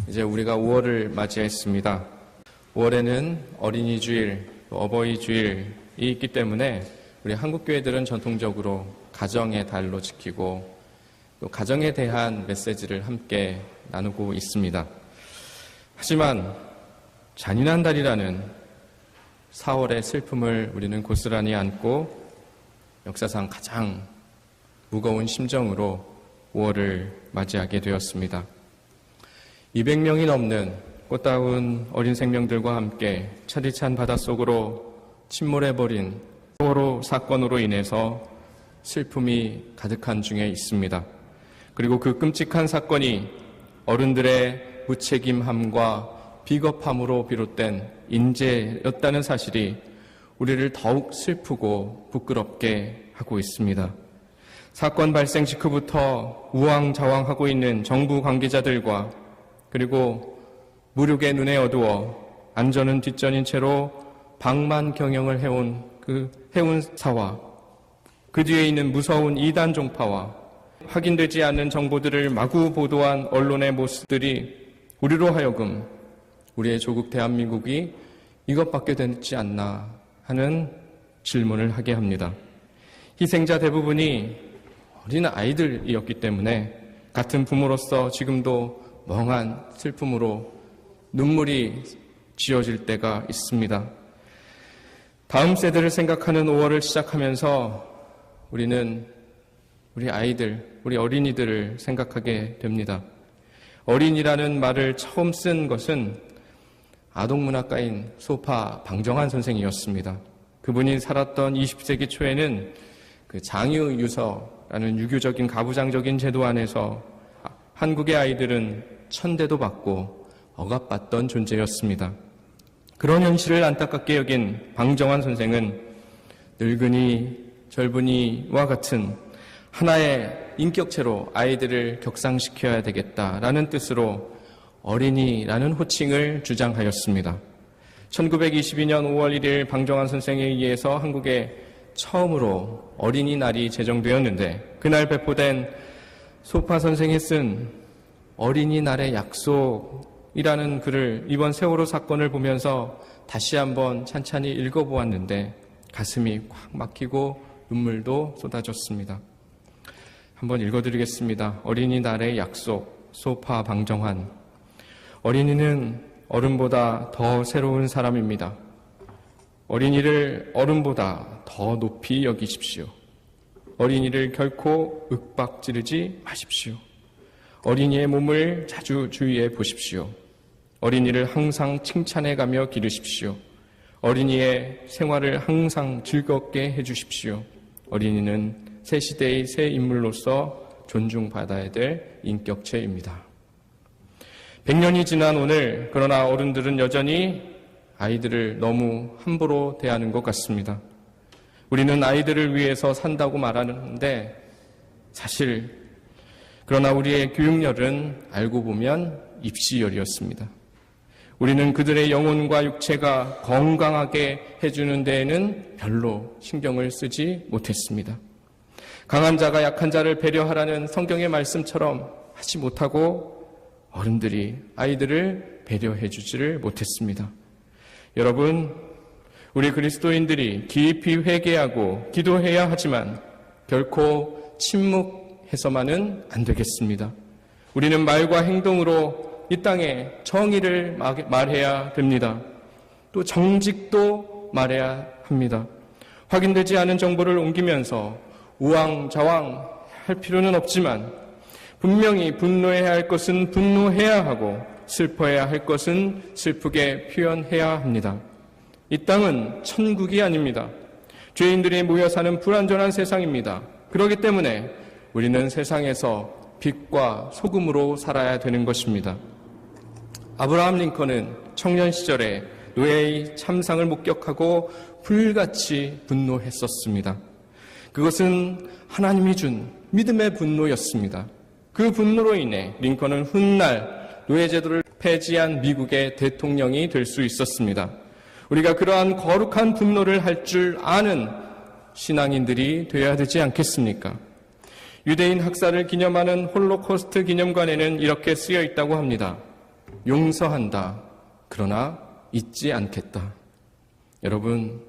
이제 우리가 5월을 맞이했습니다. 5월에는 어린이 주일, 어버이 주일이 있기 때문에 우리 한국교회들은 전통적으로 가정의 달로 지키고 또 가정에 대한 메시지를 함께 나누고 있습니다. 하지만 잔인한 달이라는 4월의 슬픔을 우리는 고스란히 안고 역사상 가장 무거운 심정으로 5월을 맞이하게 되었습니다. 200명이 넘는 꽃다운 어린 생명들과 함께 차디찬 바닷속으로 침몰해버린 세월호 사건으로 인해서 슬픔이 가득한 중에 있습니다. 그리고 그 끔찍한 사건이 어른들의 무책임함과 비겁함으로 비롯된 인재였다는 사실이 우리를 더욱 슬프고 부끄럽게 하고 있습니다. 사건 발생 직후부터 우왕좌왕하고 있는 정부 관계자들과 그리고 무력의 눈에 어두워 안전은 뒷전인 채로 방만 경영을 해온 그 해운사와 그 뒤에 있는 무서운 이단 종파와 확인되지 않는 정보들을 마구 보도한 언론의 모습들이 우리로 하여금 우리의 조국 대한민국이 이것밖에 되지 않나 하는 질문을 하게 합니다. 희생자 대부분이 어린 아이들이었기 때문에 같은 부모로서 지금도 멍한 슬픔으로 눈물이 지어질 때가 있습니다. 다음 세대를 생각하는 5월을 시작하면서 우리는 우리 아이들, 우리 어린이들을 생각하게 됩니다. 어린이라는 말을 처음 쓴 것은 아동문학가인 소파 방정환 선생이었습니다. 그분이 살았던 20세기 초에는 그 장유유서라는 유교적인 가부장적인 제도 안에서 한국의 아이들은 천대도 받고 억압받던 존재였습니다. 그런 현실을 안타깝게 여긴 방정환 선생은 늙은이, 젊은이와 같은 하나의 인격체로 아이들을 격상시켜야 되겠다라는 뜻으로 어린이라는 호칭을 주장하였습니다. 1922년 5월 1일 방정환 선생에 의해서 한국에 처음으로 어린이날이 제정되었는데 그날 배포된 소파 선생이 쓴 어린이날의 약속이라는 글을 이번 세월호 사건을 보면서 다시 한번 찬찬히 읽어보았는데 가슴이 꽉 막히고 눈물도 쏟아졌습니다. 한번 읽어드리겠습니다. 어린이날의 약속, 소파 방정환. 어린이는 어른보다 더 새로운 사람입니다. 어린이를 어른보다 더 높이 여기십시오. 어린이를 결코 윽박지르지 마십시오. 어린이의 몸을 자주 주의해 보십시오. 어린이를 항상 칭찬해가며 기르십시오. 어린이의 생활을 항상 즐겁게 해주십시오. 어린이는 새 시대의 새 인물로서 존중받아야 될 인격체입니다. 100년이 지난 오늘, 그러나 어른들은 여전히 아이들을 너무 함부로 대하는 것 같습니다. 우리는 아이들을 위해서 산다고 말하는데 사실 그러나 우리의 교육열은 알고 보면 입시열이었습니다. 우리는 그들의 영혼과 육체가 건강하게 해주는 데에는 별로 신경을 쓰지 못했습니다. 강한 자가 약한 자를 배려하라는 성경의 말씀처럼 하지 못하고 어른들이 아이들을 배려해 주지를 못했습니다. 여러분, 우리 그리스도인들이 깊이 회개하고 기도해야 하지만 결코 침묵해서만은 안 되겠습니다. 우리는 말과 행동으로 이 땅에 정의를 말해야 됩니다. 또 정직도 말해야 합니다. 확인되지 않은 정보를 옮기면서 우왕좌왕 할 필요는 없지만 분명히 분노해야 할 것은 분노해야 하고 슬퍼해야 할 것은 슬프게 표현해야 합니다. 이 땅은 천국이 아닙니다. 죄인들이 모여 사는 불완전한 세상입니다. 그렇기 때문에 우리는 세상에서 빛과 소금으로 살아야 되는 것입니다. 아브라함 링컨은 청년 시절에 노예의 참상을 목격하고 불같이 분노했었습니다. 그것은 하나님이 준 믿음의 분노였습니다. 그 분노로 인해 링컨은 훗날 노예제도를 폐지한 미국의 대통령이 될 수 있었습니다. 우리가 그러한 거룩한 분노를 할 줄 아는 신앙인들이 되어야 되지 않겠습니까? 유대인 학살을 기념하는 홀로코스트 기념관에는 이렇게 쓰여 있다고 합니다. 용서한다. 그러나 잊지 않겠다. 여러분,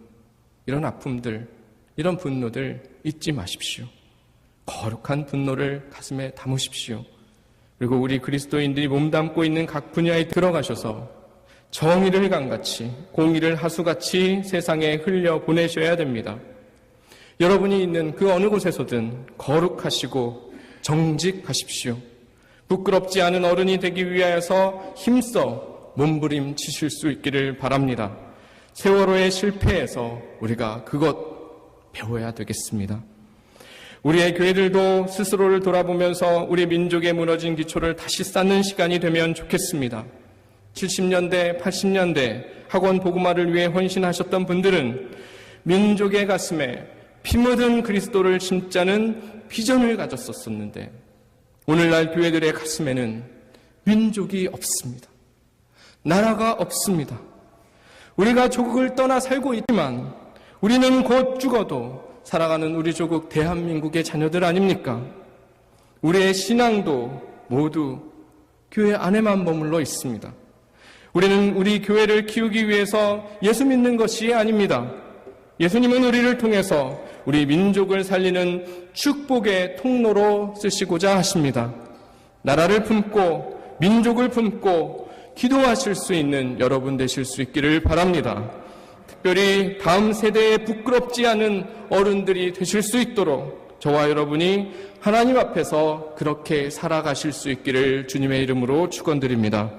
이런 아픔들, 이런 분노들 잊지 마십시오. 거룩한 분노를 가슴에 담으십시오. 그리고 우리 그리스도인들이 몸담고 있는 각 분야에 들어가셔서 정의를 강같이, 공의를 하수같이 세상에 흘려보내셔야 됩니다. 여러분이 있는 그 어느 곳에서든 거룩하시고 정직하십시오. 부끄럽지 않은 어른이 되기 위하여서 힘써 몸부림치실 수 있기를 바랍니다. 세월호의 실패에서 우리가 그것 배워야 되겠습니다. 우리의 교회들도 스스로를 돌아보면서 우리 민족의 무너진 기초를 다시 쌓는 시간이 되면 좋겠습니다. 70년대, 80년대 학원 복음화를 위해 헌신하셨던 분들은 민족의 가슴에 피 묻은 그리스도를 심자는 비전을 가졌었는데 오늘날 교회들의 가슴에는 민족이 없습니다. 나라가 없습니다. 우리가 조국을 떠나 살고 있지만 우리는 곧 죽어도 살아가는 우리 조국 대한민국의 자녀들 아닙니까? 우리의 신앙도 모두 교회 안에만 머물러 있습니다. 우리는 우리 교회를 키우기 위해서 예수 믿는 것이 아닙니다. 예수님은 우리를 통해서 우리 민족을 살리는 축복의 통로로 쓰시고자 하십니다. 나라를 품고 민족을 품고 기도하실 수 있는 여러분 되실 수 있기를 바랍니다. 특별히 다음 세대에 부끄럽지 않은 어른들이 되실 수 있도록 저와 여러분이 하나님 앞에서 그렇게 살아가실 수 있기를 주님의 이름으로 축원드립니다.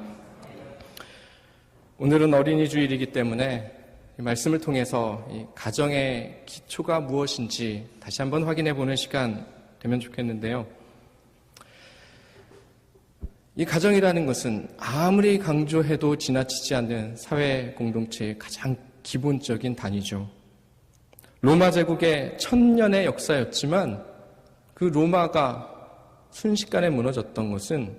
오늘은 어린이 주일이기 때문에 이 말씀을 통해서 이 가정의 기초가 무엇인지 다시 한번 확인해 보는 시간 되면 좋겠는데요. 이 가정이라는 것은 아무리 강조해도 지나치지 않는 사회 공동체의 가장 기본적인 단위죠. 로마 제국의 1000년의 역사였지만 그 로마가 순식간에 무너졌던 것은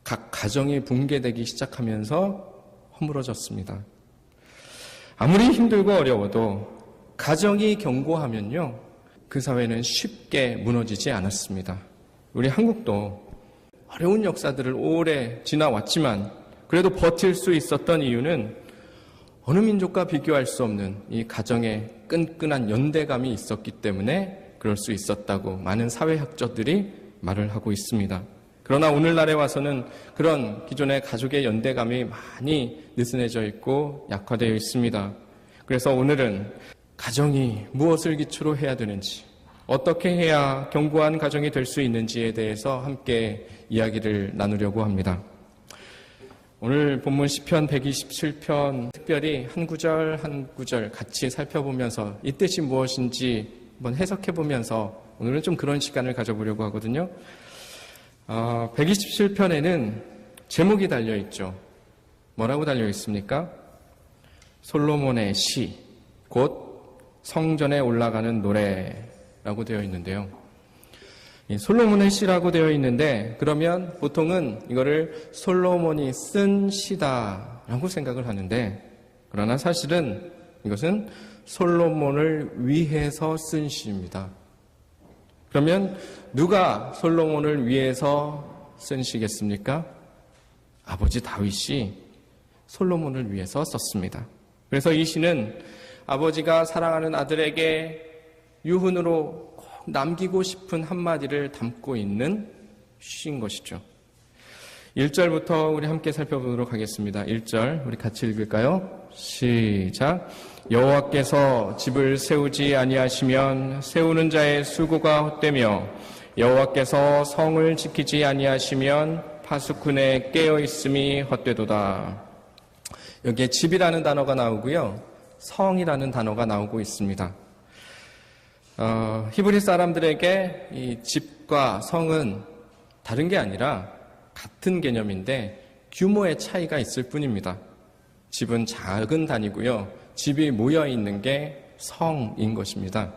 각 가정이 붕괴되기 시작하면서 허물어졌습니다. 아무리 힘들고 어려워도 가정이 견고하면요, 그 사회는 쉽게 무너지지 않았습니다. 우리 한국도 어려운 역사들을 오래 지나왔지만 그래도 버틸 수 있었던 이유는 어느 민족과 비교할 수 없는 이 가정의 끈끈한 연대감이 있었기 때문에 그럴 수 있었다고 많은 사회학자들이 말을 하고 있습니다. 그러나 오늘날에 와서는 그런 기존의 가족의 연대감이 많이 느슨해져 있고 약화되어 있습니다. 그래서 오늘은 가정이 무엇을 기초로 해야 되는지, 어떻게 해야 견고한 가정이 될 수 있는지에 대해서 함께 이야기를 나누려고 합니다. 오늘 본문 시편 127편 특별히 한 구절 한 구절 같이 살펴보면서 이 뜻이 무엇인지 한번 해석해보면서 오늘은 좀 그런 시간을 가져보려고 하거든요. 127편에는 제목이 달려있죠. 뭐라고 달려있습니까? 솔로몬의 시, 곧 성전에 올라가는 노래라고 되어 있는데요. 솔로몬의 시라고 되어 있는데 그러면 보통은 이거를 솔로몬이 쓴 시다라고 생각을 하는데, 그러나 사실은 이것은 솔로몬을 위해서 쓴 시입니다. 그러면 누가 솔로몬을 위해서 쓴 시겠습니까? 아버지 다윗이 솔로몬을 위해서 썼습니다. 그래서 이 시는 아버지가 사랑하는 아들에게 유훈으로 꼭 남기고 싶은 한마디를 담고 있는 시인 것이죠. 1절부터 우리 함께 살펴보도록 하겠습니다. 1절 우리 같이 읽을까요? 시작. 여호와께서 집을 세우지 아니하시면 세우는 자의 수고가 헛되며 여호와께서 성을 지키지 아니하시면 파수꾼의 깨어있음이 헛되도다. 여기에 집이라는 단어가 나오고요, 성이라는 단어가 나오고 있습니다. 히브리 사람들에게 이 집과 성은 다른 게 아니라 같은 개념인데 규모의 차이가 있을 뿐입니다. 집은 작은 단위고요, 집이 모여있는 게 성인 것입니다.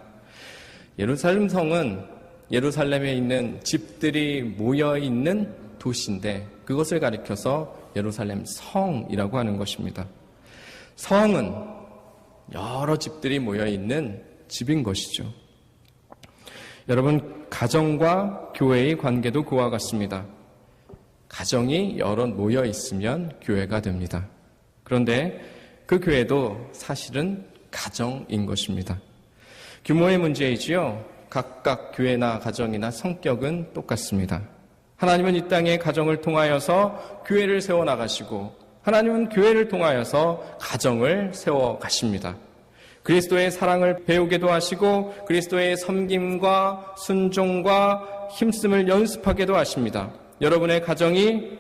예루살렘 성은 예루살렘에 있는 집들이 모여있는 도시인데 그것을 가리켜서 예루살렘 성이라고 하는 것입니다. 성은 여러 집들이 모여있는 집인 것이죠. 여러분, 가정과 교회의 관계도 그와 같습니다. 가정이 여럿 모여 있으면 교회가 됩니다. 그런데 그 교회도 사실은 가정인 것입니다. 규모의 문제이지요. 각각 교회나 가정이나 성격은 똑같습니다. 하나님은 이 땅에 가정을 통하여서 교회를 세워나가시고 하나님은 교회를 통하여서 가정을 세워가십니다. 그리스도의 사랑을 배우게도 하시고 그리스도의 섬김과 순종과 힘씀을 연습하게도 하십니다. 여러분의 가정이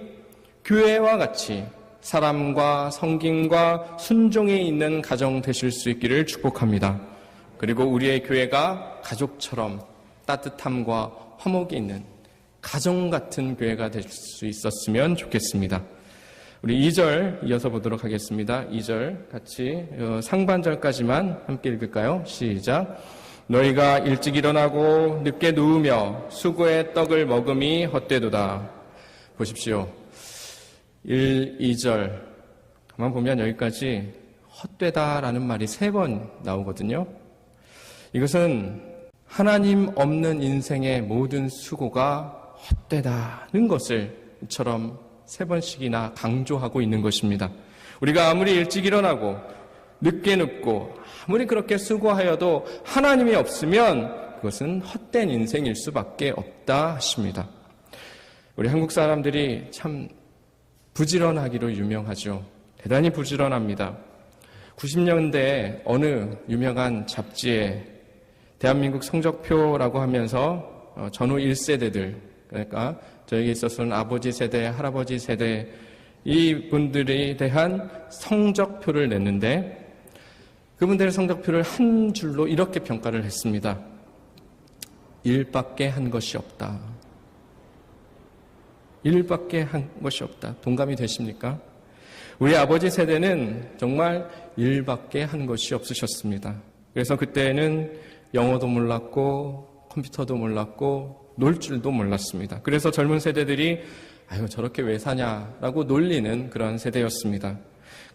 교회와 같이 사람과 섬김과 순종에 있는 가정 되실 수 있기를 축복합니다. 그리고 우리의 교회가 가족처럼 따뜻함과 화목이 있는 가정 같은 교회가 될 수 있었으면 좋겠습니다. 우리 2절 이어서 보도록 하겠습니다. 2절 같이 상반절까지만 함께 읽을까요? 시작. 너희가 일찍 일어나고 늦게 누우며 수고의 떡을 먹음이 헛되도다. 보십시오. 1, 2절 가만 보면 여기까지 헛되다라는 말이 3번 나오거든요. 이것은 하나님 없는 인생의 모든 수고가 헛되다는 것을처럼 3번씩이나 강조하고 있는 것입니다. 우리가 아무리 일찍 일어나고 늦게 눕고 아무리 그렇게 수고하여도 하나님이 없으면 그것은 헛된 인생일 수밖에 없다 하십니다. 우리 한국 사람들이 참 부지런하기로 유명하죠. 대단히 부지런합니다. 90년대에 어느 유명한 잡지에 대한민국 성적표라고 하면서 전후 1세대들, 그러니까 저에게 있어서는 아버지 세대, 할아버지 세대 이 분들에 대한 성적표를 냈는데 그분들의 성적표를 한 줄로 이렇게 평가를 했습니다. 일밖에 한 것이 없다. 일밖에 한 것이 없다. 동감이 되십니까? 우리 아버지 세대는 정말 일밖에 한 것이 없으셨습니다. 그래서 그때는 영어도 몰랐고 컴퓨터도 몰랐고 놀 줄도 몰랐습니다. 그래서 젊은 세대들이 아유 저렇게 왜 사냐라고 놀리는 그런 세대였습니다.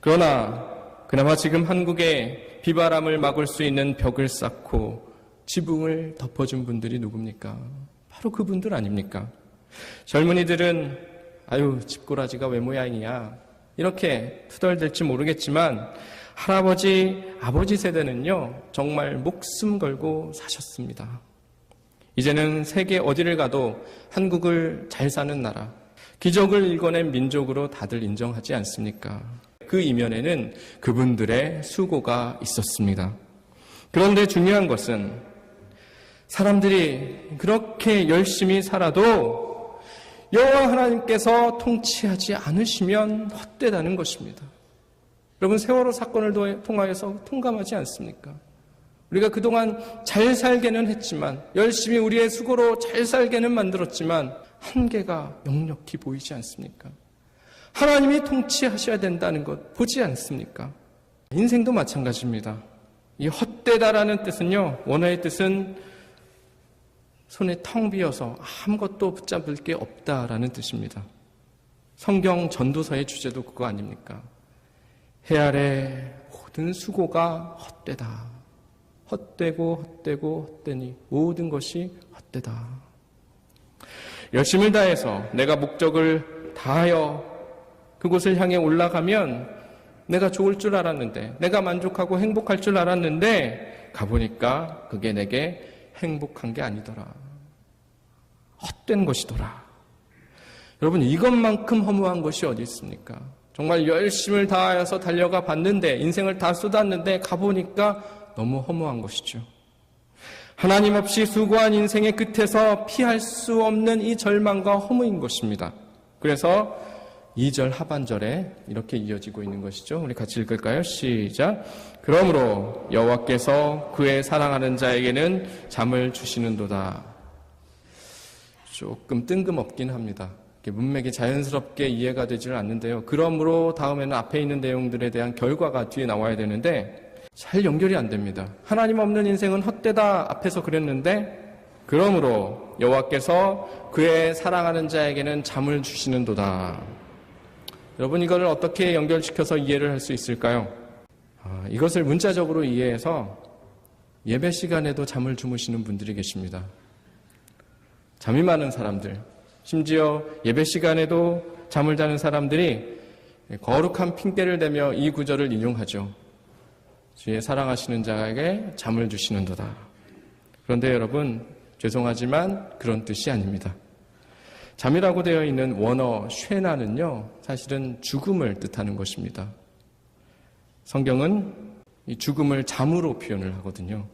그러나 그나마 지금 한국에 비바람을 막을 수 있는 벽을 쌓고 지붕을 덮어준 분들이 누굽니까? 바로 그분들 아닙니까? 젊은이들은 아유 집꼬라지가 왜 모양이야 이렇게 투덜댈지 모르겠지만 할아버지, 아버지 세대는요 정말 목숨 걸고 사셨습니다. 이제는 세계 어디를 가도 한국을 잘 사는 나라, 기적을 일궈낸 민족으로 다들 인정하지 않습니까? 그 이면에는 그분들의 수고가 있었습니다. 그런데 중요한 것은 사람들이 그렇게 열심히 살아도 여호와 하나님께서 통치하지 않으시면 헛되다는 것입니다. 여러분 세월호 사건을 통하여서 통감하지 않습니까? 우리가 그동안 잘 살게는 했지만 열심히 우리의 수고로 잘 살게는 만들었지만 한계가 역력히 보이지 않습니까? 하나님이 통치하셔야 된다는 것 보지 않습니까? 인생도 마찬가지입니다. 이 헛되다라는 뜻은요, 원어의 뜻은 손에 텅 비어서 아무것도 붙잡을 게 없다라는 뜻입니다. 성경 전도서의 주제도 그거 아닙니까? 해 아래 모든 수고가 헛되다. 헛되고 헛되고 헛되니 모든 것이 헛되다. 열심을 다해서 내가 목적을 다하여 그곳을 향해 올라가면 내가 좋을 줄 알았는데 내가 만족하고 행복할 줄 알았는데 가보니까 그게 내게 행복한 게 아니더라. 헛된 것이더라. 여러분 이것만큼 허무한 것이 어디 있습니까? 정말 열심을 다하여서 달려가 봤는데 인생을 다 쏟았는데 가보니까 너무 허무한 것이죠. 하나님 없이 수고한 인생의 끝에서 피할 수 없는 이 절망과 허무인 것입니다. 그래서 2절 하반절에 이렇게 이어지고 있는 것이죠. 우리 같이 읽을까요? 시작. 그러므로 여호와께서 그의 사랑하는 자에게는 잠을 주시는도다. 조금 뜬금없긴 합니다. 문맥이 자연스럽게 이해가 되지는 않는데요. 그러므로 다음에는 앞에 있는 내용들에 대한 결과가 뒤에 나와야 되는데 잘 연결이 안 됩니다. 하나님 없는 인생은 헛되다 앞에서 그랬는데 그러므로 여호와께서 그의 사랑하는 자에게는 잠을 주시는도다. 여러분 이거를 어떻게 연결시켜서 이해를 할 수 있을까요? 이것을 문자적으로 이해해서 예배 시간에도 잠을 주무시는 분들이 계십니다. 잠이 많은 사람들, 심지어 예배 시간에도 잠을 자는 사람들이 거룩한 핑계를 대며 이 구절을 인용하죠. 주의 사랑하시는 자에게 잠을 주시는도다. 그런데 여러분, 죄송하지만 그런 뜻이 아닙니다. 잠이라고 되어 있는 원어 쉐나는요, 사실은 죽음을 뜻하는 것입니다. 성경은 이 죽음을 잠으로 표현을 하거든요.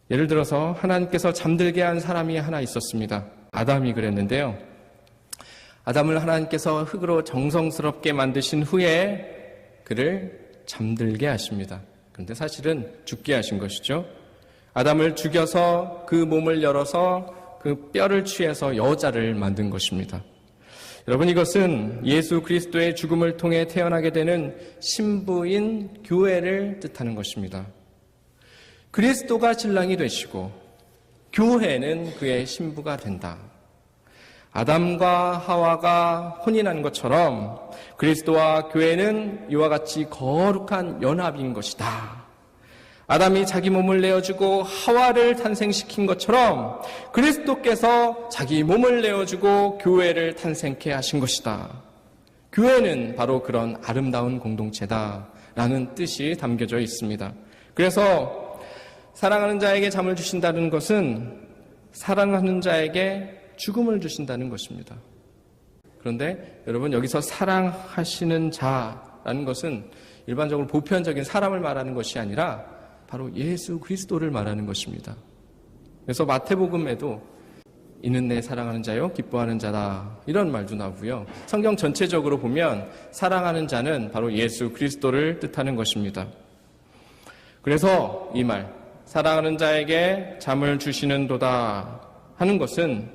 예를 들어서 하나님께서 잠들게 한 사람이 하나 있었습니다. 아담이 그랬는데요. 아담을 하나님께서 흙으로 정성스럽게 만드신 후에 그를 잠들게 하십니다. 그런데 사실은 죽게 하신 것이죠. 아담을 죽여서 그 몸을 열어서 그 뼈를 취해서 여자를 만든 것입니다. 여러분, 이것은 예수 그리스도의 죽음을 통해 태어나게 되는 신부인 교회를 뜻하는 것입니다. 그리스도가 신랑이 되시고 교회는 그의 신부가 된다. 아담과 하와가 혼인한 것처럼 그리스도와 교회는 이와 같이 거룩한 연합인 것이다. 아담이 자기 몸을 내어주고 하와를 탄생시킨 것처럼 그리스도께서 자기 몸을 내어주고 교회를 탄생케 하신 것이다. 교회는 바로 그런 아름다운 공동체다라는 뜻이 담겨져 있습니다. 그래서 사랑하는 자에게 잠을 주신다는 것은 사랑하는 자에게 죽음을 주신다는 것입니다. 그런데 여러분, 여기서 사랑하시는 자라는 것은 일반적으로 보편적인 사람을 말하는 것이 아니라 바로 예수 그리스도를 말하는 것입니다. 그래서 마태복음에도 이는 내 사랑하는 자요 기뻐하는 자다, 이런 말도 나오고요. 성경 전체적으로 보면 사랑하는 자는 바로 예수 그리스도를 뜻하는 것입니다. 그래서 이 말, 사랑하는 자에게 잠을 주시는도다 하는 것은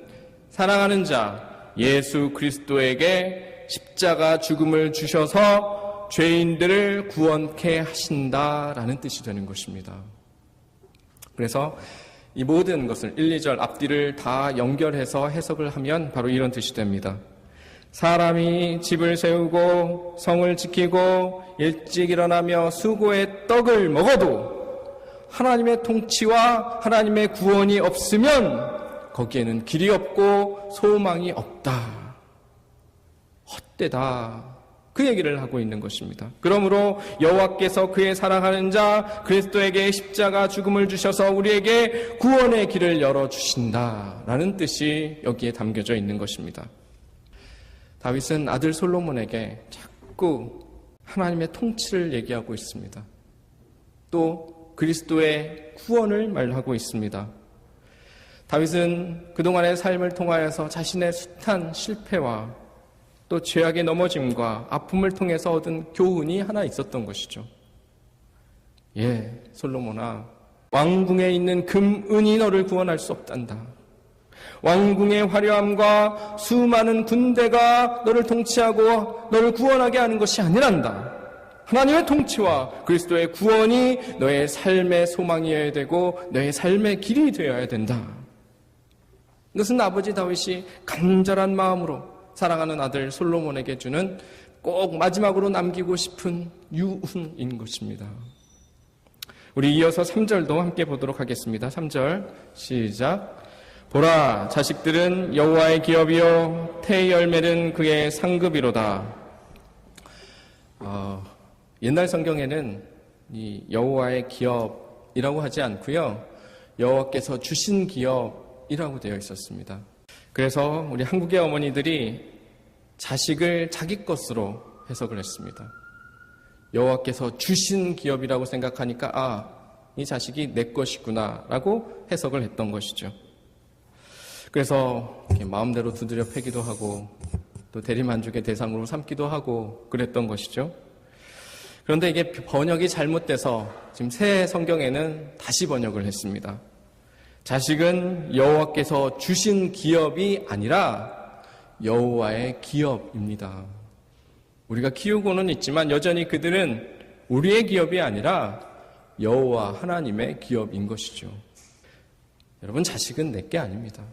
사랑하는 자 예수 그리스도에게 십자가 죽음을 주셔서 죄인들을 구원케 하신다라는 뜻이 되는 것입니다. 그래서 이 모든 것을 1, 2절 앞뒤를 다 연결해서 해석을 하면 바로 이런 뜻이 됩니다. 사람이 집을 세우고 성을 지키고 일찍 일어나며 수고의 떡을 먹어도 하나님의 통치와 하나님의 구원이 없으면 거기에는 길이 없고 소망이 없다. 헛되다. 그 얘기를 하고 있는 것입니다. 그러므로 여호와께서 그의 사랑하는 자 그리스도에게 십자가 죽음을 주셔서 우리에게 구원의 길을 열어주신다라는 뜻이 여기에 담겨져 있는 것입니다. 다윗은 아들 솔로몬에게 자꾸 하나님의 통치를 얘기하고 있습니다. 또 그리스도의 구원을 말하고 있습니다. 다윗은 그동안의 삶을 통하여서 자신의 숱한 실패와 또 죄악의 넘어짐과 아픔을 통해서 얻은 교훈이 하나 있었던 것이죠. 솔로몬아, 왕궁에 있는 금, 은이 너를 구원할 수 없단다. 왕궁의 화려함과 수많은 군대가 너를 통치하고 너를 구원하게 하는 것이 아니란다. 하나님의 통치와 그리스도의 구원이 너의 삶의 소망이어야 되고 너의 삶의 길이 되어야 된다. 이것은 아버지 다윗이 간절한 마음으로 사랑하는 아들 솔로몬에게 주는 꼭 마지막으로 남기고 싶은 유훈인 것입니다. 우리 이어서 3절도 함께 보도록 하겠습니다. 3절 시작. 보라, 자식들은 여호와의 기업이요 태의 열매는 그의 상급이로다. 옛날 성경에는 이 여호와의 기업이라고 하지 않고요, 여호와께서 주신 기업이라고 되어 있었습니다. 그래서 우리 한국의 어머니들이 자식을 자기 것으로 해석을 했습니다. 여호와께서 주신 기업이라고 생각하니까 이 자식이 내 것이구나 라고 해석을 했던 것이죠. 그래서 이렇게 마음대로 두드려 패기도 하고 또 대리만족의 대상으로 삼기도 하고 그랬던 것이죠. 그런데 이게 번역이 잘못돼서 지금 새 성경에는 다시 번역을 했습니다. 자식은 여호와께서 주신 기업이 아니라 여호와의 기업입니다. 우리가 키우고는 있지만 여전히 그들은 우리의 기업이 아니라 여호와 하나님의 기업인 것이죠. 여러분, 자식은 내게 아닙니다.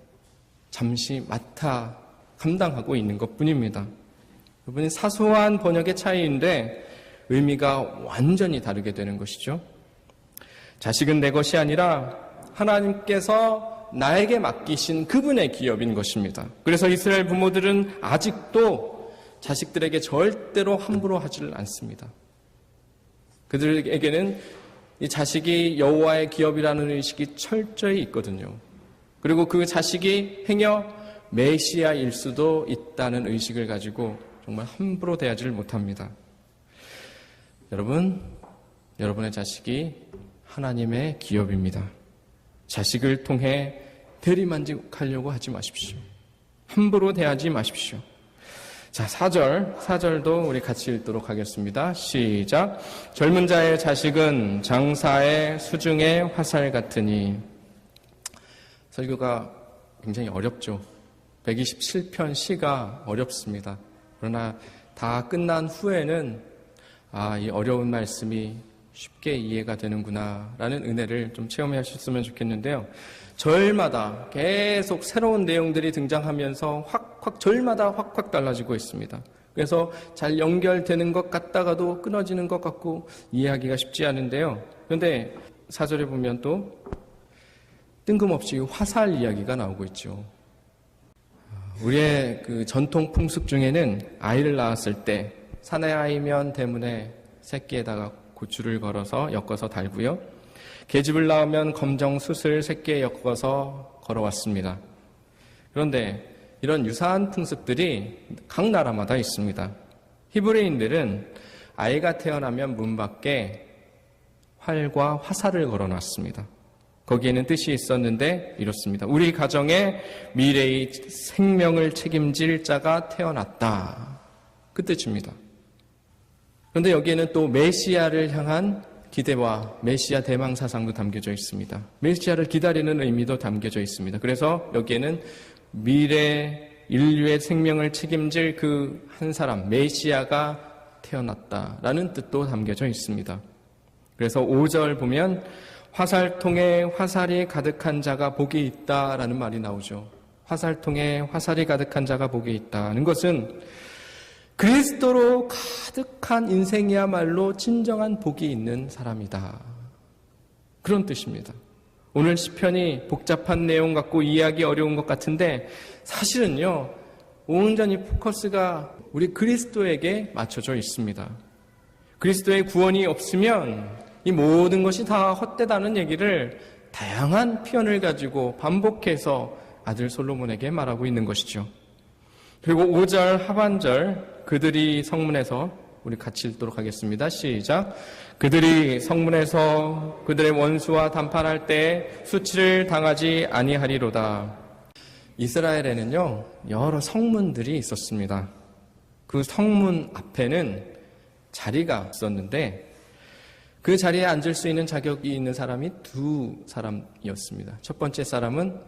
잠시 맡아 감당하고 있는 것뿐입니다. 여러분, 사소한 번역의 차이인데 의미가 완전히 다르게 되는 것이죠. 자식은 내 것이 아니라 하나님께서 나에게 맡기신 그분의 기업인 것입니다. 그래서 이스라엘 부모들은 아직도 자식들에게 절대로 함부로 하지를 않습니다. 그들에게는 이 자식이 여호와의 기업이라는 의식이 철저히 있거든요. 그리고 그 자식이 행여 메시아일 수도 있다는 의식을 가지고 정말 함부로 대하지를 못합니다. 여러분, 여러분의 자식이 하나님의 기업입니다. 자식을 통해 대리만족하려고 하지 마십시오. 함부로 대하지 마십시오. 자, 4절도 우리 같이 읽도록 하겠습니다. 시작. 젊은 자의 자식은 장사의 수중의 화살 같으니. 설교가 굉장히 어렵죠. 127편 시가 어렵습니다. 그러나 다 끝난 후에는 이 어려운 말씀이 쉽게 이해가 되는구나 라는 은혜를 좀 체험하셨으면 좋겠는데요. 절마다 계속 새로운 내용들이 등장하면서 절마다 확 달라지고 있습니다. 그래서 잘 연결되는 것 같다가도 끊어지는 것 같고 이해하기가 쉽지 않은데요. 그런데 4절에 보면 또 뜬금없이 화살 이야기가 나오고 있죠. 우리의 그 전통 풍습 중에는 아이를 낳았을 때 사내아이면 대문에 새끼에다가 고추를 걸어서 엮어서 달고요. 계집을 낳으면 검정 숯을 새끼에 엮어서 걸어왔습니다. 그런데 이런 유사한 풍습들이 각 나라마다 있습니다. 히브리인들은 아이가 태어나면 문 밖에 활과 화살을 걸어놨습니다. 거기에는 뜻이 있었는데 이렇습니다. 우리 가정에 미래의 생명을 책임질 자가 태어났다. 그 뜻입니다. 그런데 여기에는 또 메시아를 향한 기대와 메시아 대망 사상도 담겨져 있습니다. 메시아를 기다리는 의미도 담겨져 있습니다. 그래서 여기에는 미래 인류의 생명을 책임질 그 한 사람, 메시아가 태어났다라는 뜻도 담겨져 있습니다. 그래서 5절 보면 화살통에 화살이 가득한 자가 복이 있다라는 말이 나오죠. 화살통에 화살이 가득한 자가 복이 있다는 것은 그리스도로 가득한 인생이야말로 진정한 복이 있는 사람이다. 그런 뜻입니다. 오늘 시편이 복잡한 내용 갖고 이해하기 어려운 것 같은데 사실은요, 온전히 포커스가 우리 그리스도에게 맞춰져 있습니다. 그리스도의 구원이 없으면 이 모든 것이 다 헛되다는 얘기를 다양한 표현을 가지고 반복해서 아들 솔로몬에게 말하고 있는 것이죠. 그리고 5절 하반절 그들이 성문에서 우리 같이 읽도록 하겠습니다. 시작. 그들이 성문에서 그들의 원수와 담판할 때 수치를 당하지 아니하리로다. 이스라엘에는요, 여러 성문들이 있었습니다. 그 성문 앞에는 자리가 있었는데 그 자리에 앉을 수 있는 자격이 있는 사람이 두 사람이었습니다. 첫 번째 사람은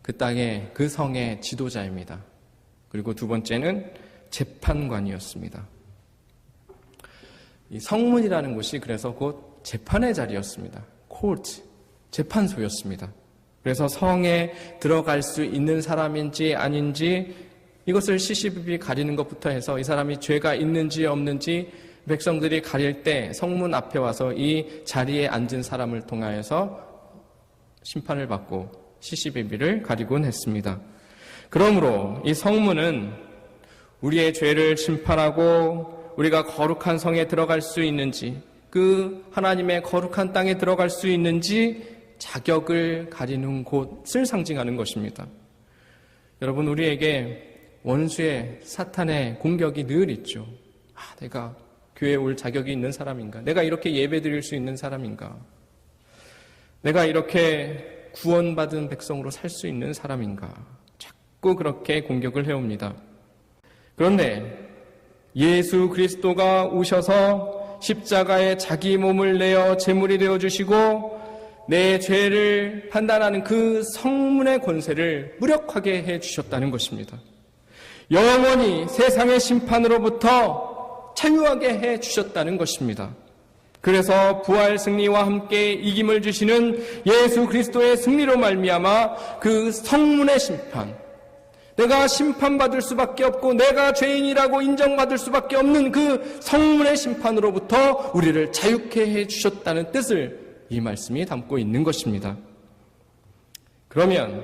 그 땅의 그 성의 지도자입니다. 그리고 두 번째는 재판관이었습니다. 이 성문이라는 곳이 그래서 곧 재판의 자리였습니다. 코트, 재판소였습니다. 그래서 성에 들어갈 수 있는 사람인지 아닌지 이것을 시시비비 가리는 것부터 해서 이 사람이 죄가 있는지 없는지 백성들이 가릴 때 성문 앞에 와서 이 자리에 앉은 사람을 통하여서 심판을 받고 시시비비를 가리곤 했습니다. 그러므로 이 성문은 우리의 죄를 심판하고 우리가 거룩한 성에 들어갈 수 있는지, 그 하나님의 거룩한 땅에 들어갈 수 있는지 자격을 가리는 곳을 상징하는 것입니다. 여러분, 우리에게 원수의 사탄의 공격이 늘 있죠. 내가 교회에 올 자격이 있는 사람인가? 내가 이렇게 예배 드릴 수 있는 사람인가? 내가 이렇게 구원받은 백성으로 살 수 있는 사람인가? 자꾸 그렇게 공격을 해옵니다. 그런데 예수 그리스도가 오셔서 십자가에 자기 몸을 내어 제물이 되어주시고 내 죄를 판단하는 그 성문의 권세를 무력하게 해주셨다는 것입니다. 영원히 세상의 심판으로부터 자유하게 해주셨다는 것입니다. 그래서 부활 승리와 함께 이김을 주시는 예수 그리스도의 승리로 말미암아 그 성문의 심판, 내가 심판받을 수밖에 없고 내가 죄인이라고 인정받을 수밖에 없는 그 성문의 심판으로부터 우리를 자유케 해주셨다는 뜻을 이 말씀이 담고 있는 것입니다. 그러면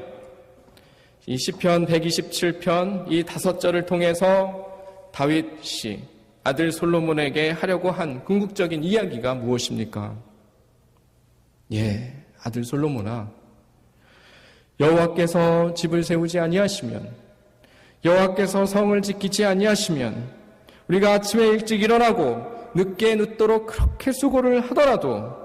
이 시편 127편 이 5절을 통해서 다윗이 아들 솔로몬에게 하려고 한 궁극적인 이야기가 무엇입니까? 아들 솔로몬아, 여호와께서 집을 세우지 아니하시면, 여호와께서 성을 지키지 아니하시면, 우리가 아침에 일찍 일어나고 늦게 눕도록 그렇게 수고를 하더라도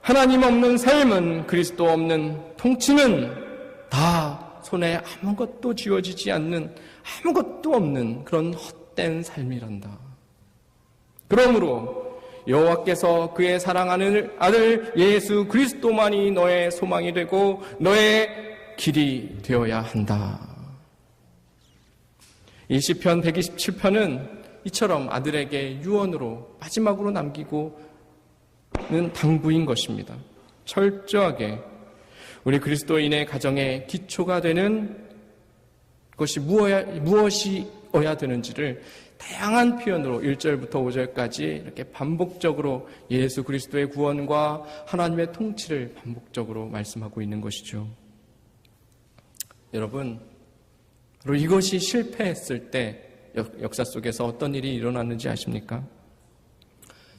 하나님 없는 삶은, 그리스도 없는 통치는 다 손에 아무것도 쥐어지지 않는, 아무것도 없는 그런 헛된 삶이란다. 그러므로 여호와께서 그의 사랑하는 아들 예수 그리스도만이 너의 소망이 되고 너의 길이 되어야 한다. 이 시편 127편은 이처럼 아들에게 유언으로 마지막으로 남기고는 당부인 것입니다. 철저하게 우리 그리스도인의 가정의 기초가 되는 것이 무엇이어야 되는지를 다양한 표현으로 1절부터 5절까지 이렇게 반복적으로 예수 그리스도의 구원과 하나님의 통치를 반복적으로 말씀하고 있는 것이죠. 여러분, 바로 이것이 실패했을 때 역사 속에서 어떤 일이 일어났는지 아십니까?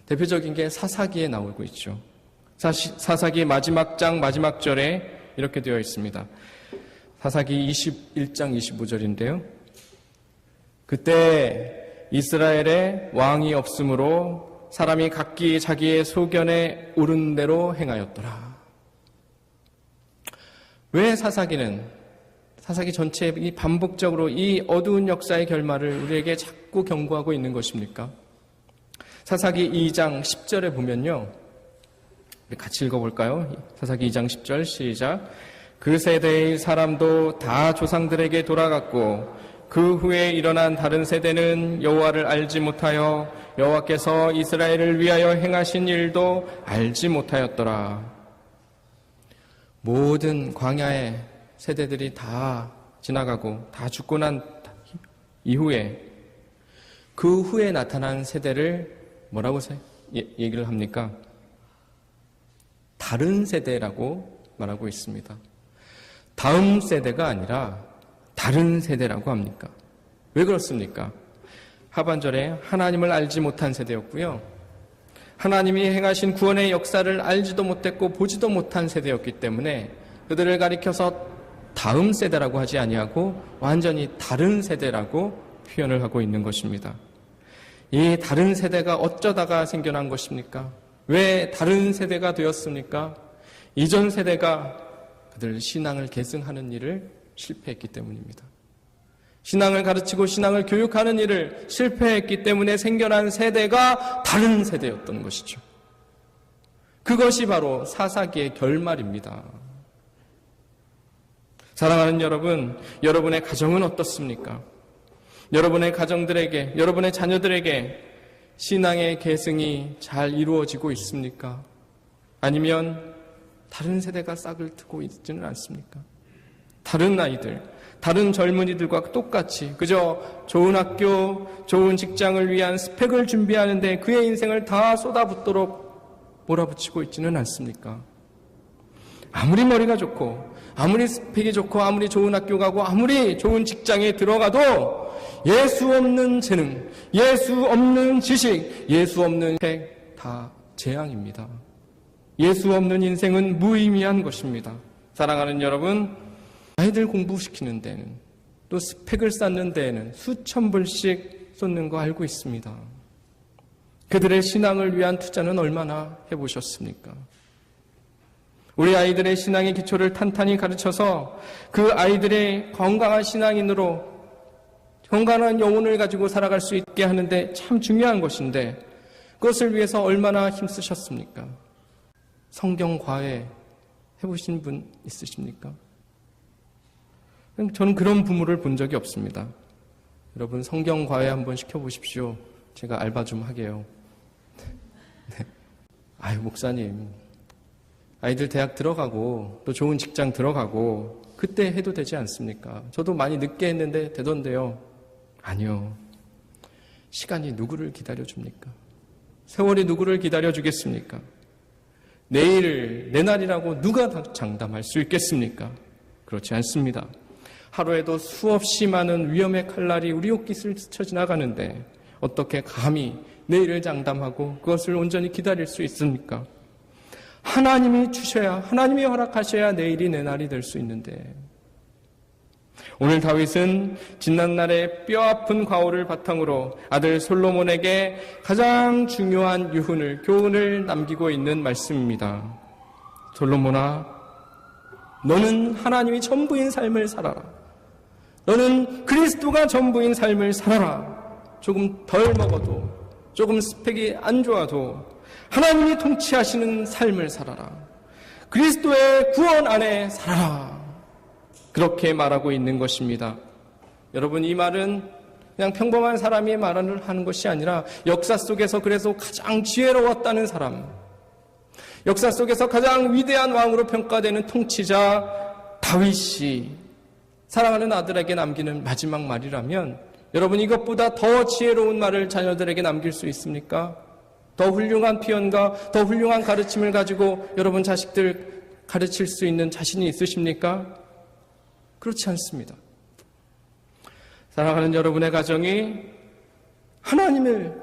대표적인 게 사사기에 나오고 있죠. 사사기 마지막 장 마지막 절에 이렇게 되어 있습니다. 사사기 21장 25절인데요. 그때 이스라엘에 왕이 없으므로 사람이 각기 자기의 소견에 오른 대로 행하였더라. 왜 사사기 전체에 반복적으로 이 어두운 역사의 결말을 우리에게 자꾸 경고하고 있는 것입니까? 사사기 2장 10절에 보면요. 우리 같이 읽어볼까요? 사사기 2장 10절 시작. 그 세대의 사람도 다 조상들에게 돌아갔고 그 후에 일어난 다른 세대는 여호와를 알지 못하여 여호와께서 이스라엘을 위하여 행하신 일도 알지 못하였더라. 모든 광야의 세대들이 다 지나가고 다 죽고 난 이후에 그 후에 나타난 세대를 뭐라고 얘기를 합니까? 다른 세대라고 말하고 있습니다. 다음 세대가 아니라 다른 세대라고 합니까? 왜 그렇습니까? 하반절에 하나님을 알지 못한 세대였고요. 하나님이 행하신 구원의 역사를 알지도 못했고 보지도 못한 세대였기 때문에 그들을 가리켜서 다음 세대라고 하지 아니하고 완전히 다른 세대라고 표현을 하고 있는 것입니다. 이 다른 세대가 어쩌다가 생겨난 것입니까? 왜 다른 세대가 되었습니까? 이전 세대가 그들 신앙을 계승하는 일을 실패했기 때문입니다. 신앙을 가르치고 신앙을 교육하는 일을 실패했기 때문에 생겨난 세대가 다른 세대였던 것이죠. 그것이 바로 사사기의 결말입니다. 사랑하는 여러분, 여러분의 가정은 어떻습니까? 여러분의 가정들에게, 여러분의 자녀들에게 신앙의 계승이 잘 이루어지고 있습니까? 아니면 다른 세대가 싹을 트고 있지는 않습니까? 다른 아이들, 다른 젊은이들과 똑같이 그저 좋은 학교, 좋은 직장을 위한 스펙을 준비하는데 그의 인생을 다 쏟아붓도록 몰아붙이고 있지는 않습니까? 아무리 머리가 좋고 아무리 스펙이 좋고 아무리 좋은 학교 가고 아무리 좋은 직장에 들어가도 예수 없는 재능, 예수 없는 지식, 예수 없는 스펙 다 재앙입니다. 예수 없는 인생은 무의미한 것입니다. 사랑하는 여러분, 아이들 공부시키는 데는 또 스펙을 쌓는 데에는 수천 불씩 쏟는 거 알고 있습니다. 그들의 신앙을 위한 투자는 얼마나 해보셨습니까? 우리 아이들의 신앙의 기초를 탄탄히 가르쳐서 그 아이들의 건강한 신앙인으로 건강한 영혼을 가지고 살아갈 수 있게 하는데 참 중요한 것인데 그것을 위해서 얼마나 힘쓰셨습니까? 성경 과외 해보신 분 있으십니까? 저는 그런 부모를 본 적이 없습니다. 여러분 성경 과외 한번 시켜보십시오. 제가 알바 좀 하게요. 네. 아유 목사님, 아이들 대학 들어가고 또 좋은 직장 들어가고 그때 해도 되지 않습니까? 저도 많이 늦게 했는데 되던데요. 아니요. 시간이 누구를 기다려줍니까? 세월이 누구를 기다려주겠습니까? 내일, 내 날이라고 누가 장담할 수 있겠습니까? 그렇지 않습니다. 하루에도 수없이 많은 위험의 칼날이 우리 옷깃을 스쳐 지나가는데 어떻게 감히 내일을 장담하고 그것을 온전히 기다릴 수 있습니까? 하나님이 주셔야, 하나님이 허락하셔야 내일이 내 날이 될 수 있는데, 오늘 다윗은 지난날의 뼈아픈 과오를 바탕으로 아들 솔로몬에게 가장 중요한 교훈을 남기고 있는 말씀입니다. 솔로몬아, 너는 하나님이 전부인 삶을 살아라. 너는 그리스도가 전부인 삶을 살아라. 조금 덜 먹어도, 조금 스펙이 안 좋아도 하나님이 통치하시는 삶을 살아라. 그리스도의 구원 안에 살아라. 그렇게 말하고 있는 것입니다. 여러분, 이 말은 그냥 평범한 사람이 말을 하는 것이 아니라 역사 속에서 그래서 가장 지혜로웠다는 사람, 역사 속에서 가장 위대한 왕으로 평가되는 통치자 다윗이 사랑하는 아들에게 남기는 마지막 말이라면, 여러분, 이것보다 더 지혜로운 말을 자녀들에게 남길 수 있습니까? 더 훌륭한 표현과 더 훌륭한 가르침을 가지고 여러분 자식들 가르칠 수 있는 자신이 있으십니까? 그렇지 않습니다. 사랑하는 여러분의 가정이 하나님을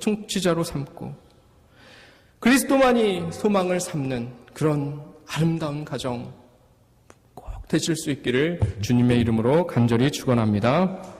통치자로 삼고 그리스도만이 소망을 삼는 그런 아름다운 가정 꼭 되실 수 있기를 주님의 이름으로 간절히 축원합니다.